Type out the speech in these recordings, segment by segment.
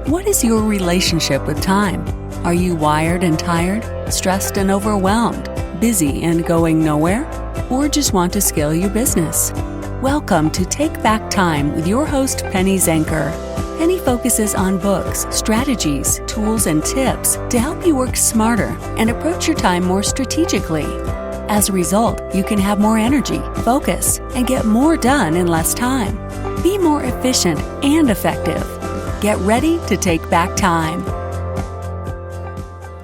What is your relationship with time? Are you wired and tired, stressed and overwhelmed, busy and going nowhere? Or just want to scale your business? Welcome to Take Back Time with your host, Penny Zenker. Penny focuses on books, strategies, tools, and tips to help you work smarter and approach your time more strategically. As a result, you can have more energy, focus, and get more done in less time. Be more efficient and effective. Get ready to take back time.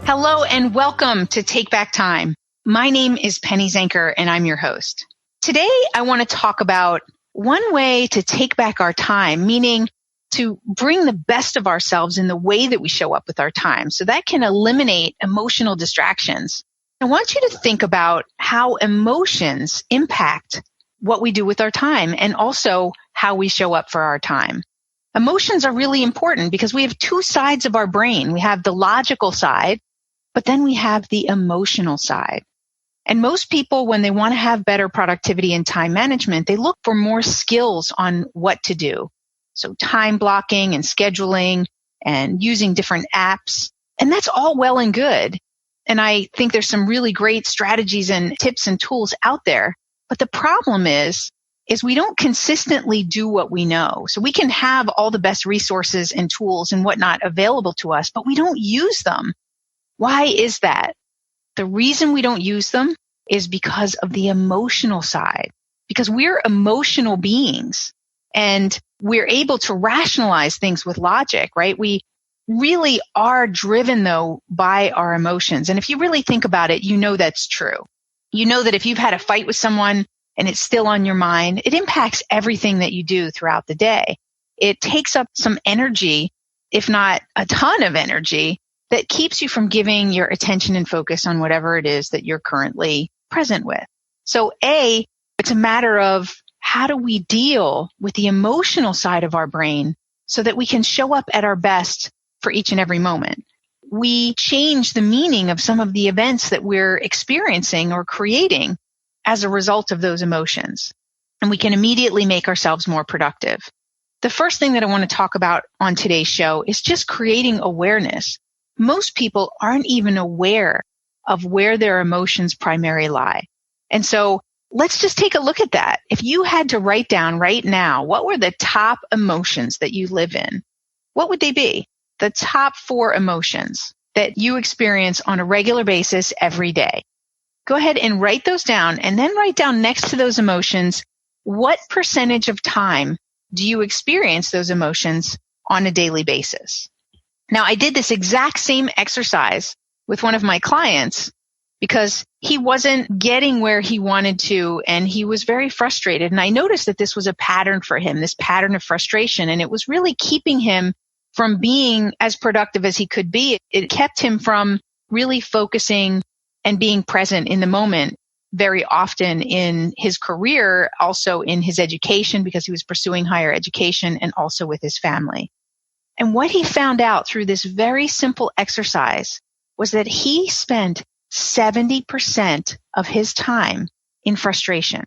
Hello and welcome to Take Back Time. My name is Penny Zenker and I'm your host. Today, I want to talk about one way to take back our time, meaning to bring the best of ourselves in the way that we show up with our time. So that can eliminate emotional distractions. I want you to think about how emotions impact what we do with our time and also how we show up for our time. Emotions are really important because we have two sides of our brain. We have the logical side, but then we have the emotional side. And most people, when they want to have better productivity and time management, they look for more skills on what to do. So time blocking and scheduling and using different apps. And that's all well and good. And I think there's some really great strategies and tips and tools out there. But the problem is we don't consistently do what we know. So we can have all the best resources and tools and whatnot available to us, but we don't use them. Why is that? The reason we don't use them is because of the emotional side, because we're emotional beings and we're able to rationalize things with logic, right? We really are driven though by our emotions. And if you really think about it, you know that's true. You know that if you've had a fight with someone and it's still on your mind, it impacts everything that you do throughout the day. It takes up some energy, if not a ton of energy, that keeps you from giving your attention and focus on whatever it is that you're currently present with. So it's a matter of how do we deal with the emotional side of our brain so that we can show up at our best for each and every moment. We change the meaning of some of the events that we're experiencing or creating as a result of those emotions. And we can immediately make ourselves more productive. The first thing that I want to talk about on today's show is just creating awareness. Most people aren't even aware of where their emotions primarily lie. And so let's just take a look at that. If you had to write down right now, what were the top emotions that you live in? What would they be? The top 4 emotions that you experience on a regular basis every day. Go ahead and write those down and then write down next to those emotions, what percentage of time do you experience those emotions on a daily basis? Now, I did this exact same exercise with one of my clients because he wasn't getting where he wanted to and he was very frustrated. And I noticed that this was a pattern for him, this pattern of frustration, and it was really keeping him from being as productive as he could be. It kept him from really focusing and being present in the moment very often in his career, also in his education because he was pursuing higher education and also with his family. And what he found out through this very simple exercise was that he spent 70% of his time in frustration.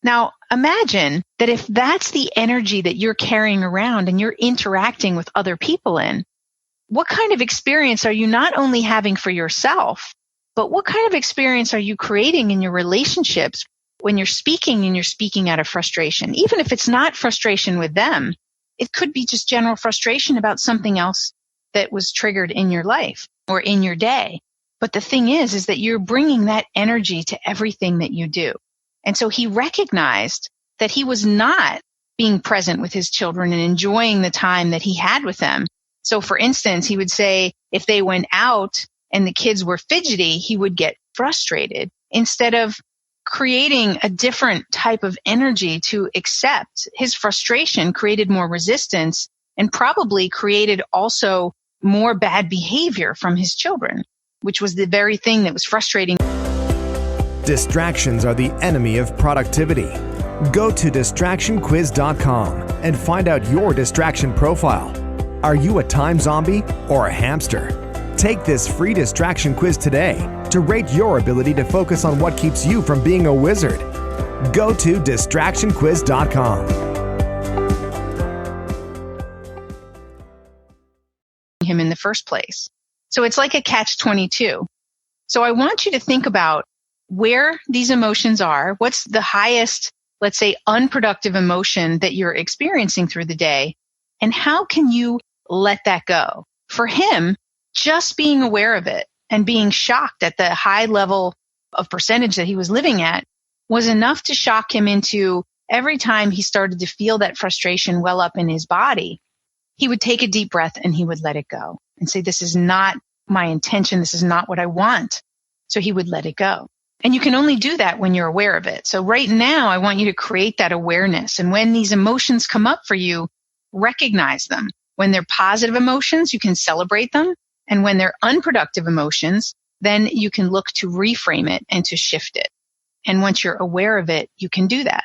Now, imagine that if that's the energy that you're carrying around and you're interacting with other people in, what kind of experience are you not only having for yourself, but what kind of experience are you creating in your relationships when you're speaking and you're speaking out of frustration? Even if it's not frustration with them, it could be just general frustration about something else that was triggered in your life or in your day. But the thing is that you're bringing that energy to everything that you do. And so he recognized that he was not being present with his children and enjoying the time that he had with them. So for instance, he would say if they went out and the kids were fidgety, he would get frustrated instead of creating a different type of energy to accept. His frustration created more resistance and probably created also more bad behavior from his children, which was the very thing that was frustrating. Distractions are the enemy of productivity. Go to distractionquiz.com and find out your distraction profile. Are you a time zombie or a hamster? Take this free distraction quiz today to rate your ability to focus on what keeps you from being a wizard. Go to distractionquiz.com. him in the first place. So it's like a catch-22. So I want you to think about where these emotions are. What's the highest, let's say, unproductive emotion that you're experiencing through the day? And how can you let that go? For him, just being aware of it and being shocked at the high level of percentage that he was living at was enough to shock him into every time he started to feel that frustration well up in his body, he would take a deep breath and he would let it go and say, this is not my intention. This is not what I want. So he would let it go. And you can only do that when you're aware of it. So right now, I want you to create that awareness. And when these emotions come up for you, recognize them. When they're positive emotions, you can celebrate them. And when they're unproductive emotions, then you can look to reframe it and to shift it. And once you're aware of it, you can do that.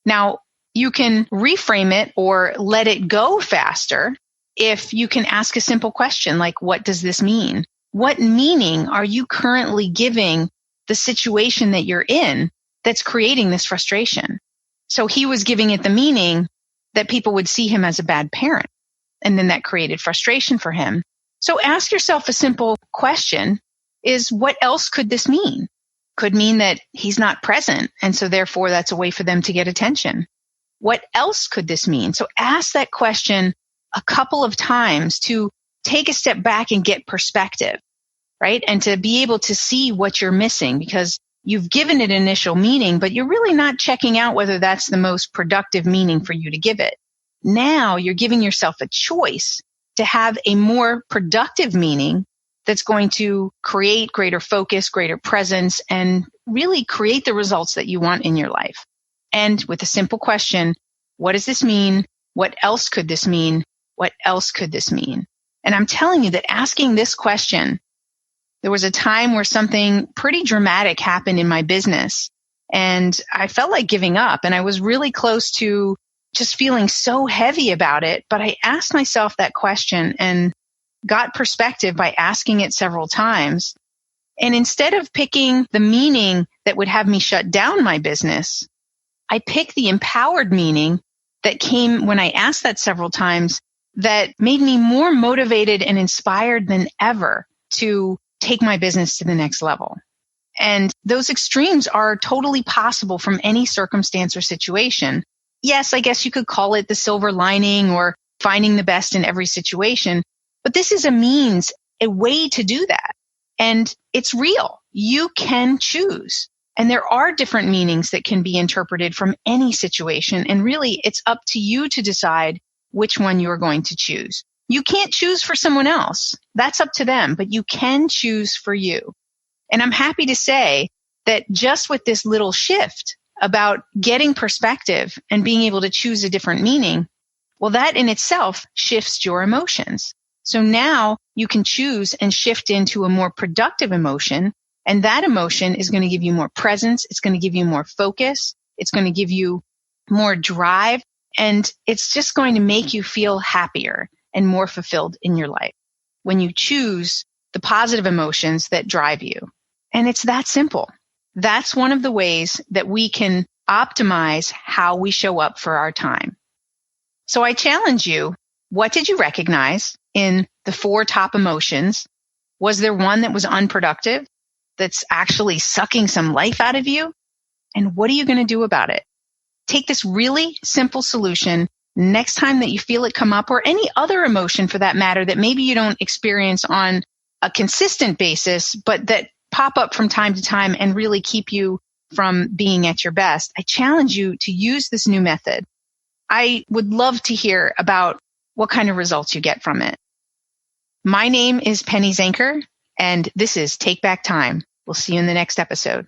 Now, you can reframe it or let it go faster if you can ask a simple question like, what does this mean? What meaning are you currently giving the situation that you're in that's creating this frustration? So he was giving it the meaning that people would see him as a bad parent. And then that created frustration for him. So ask yourself a simple question is, what else could this mean? Could mean that he's not present. And so therefore that's a way for them to get attention. What else could this mean? So ask that question a couple of times to take a step back and get perspective, right? And to be able to see what you're missing because you've given it initial meaning, but you're really not checking out whether that's the most productive meaning for you to give it. Now you're giving yourself a choice to have a more productive meaning that's going to create greater focus, greater presence, and really create the results that you want in your life. And with a simple question, what does this mean? What else could this mean? What else could this mean? And I'm telling you that asking this question, there was a time where something pretty dramatic happened in my business and I felt like giving up and I was really close to just feeling so heavy about it. But I asked myself that question and got perspective by asking it several times. And instead of picking the meaning that would have me shut down my business, I picked the empowered meaning that came when I asked that several times that made me more motivated and inspired than ever to take my business to the next level. And those extremes are totally possible from any circumstance or situation. Yes, I guess you could call it the silver lining or finding the best in every situation, but this is a means, a way to do that. And it's real. You can choose. And there are different meanings that can be interpreted from any situation. And really, it's up to you to decide which one you're going to choose. You can't choose for someone else. That's up to them, but you can choose for you. And I'm happy to say that just with this little shift about getting perspective and being able to choose a different meaning, well, that in itself shifts your emotions. So now you can choose and shift into a more productive emotion. And that emotion is going to give you more presence. It's going to give you more focus. It's going to give you more drive. And it's just going to make you feel happier and more fulfilled in your life when you choose the positive emotions that drive you. And it's that simple. That's one of the ways that we can optimize how we show up for our time. So I challenge you, what did you recognize in the 4 top emotions? Was there one that was unproductive, that's actually sucking some life out of you? And what are you going to do about it? Take this really simple solution next time that you feel it come up, or any other emotion for that matter that maybe you don't experience on a consistent basis, but that pop up from time to time and really keep you from being at your best. I challenge you to use this new method. I would love to hear about what kind of results you get from it. My name is Penny Zanker, and this is Take Back Time. We'll see you in the next episode.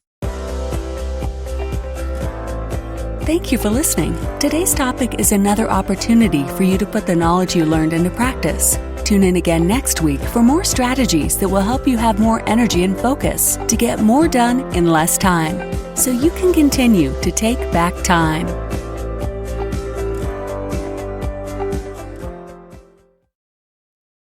Thank you for listening. Today's topic is another opportunity for you to put the knowledge you learned into practice. Tune in again next week for more strategies that will help you have more energy and focus to get more done in less time, so you can continue to take back time.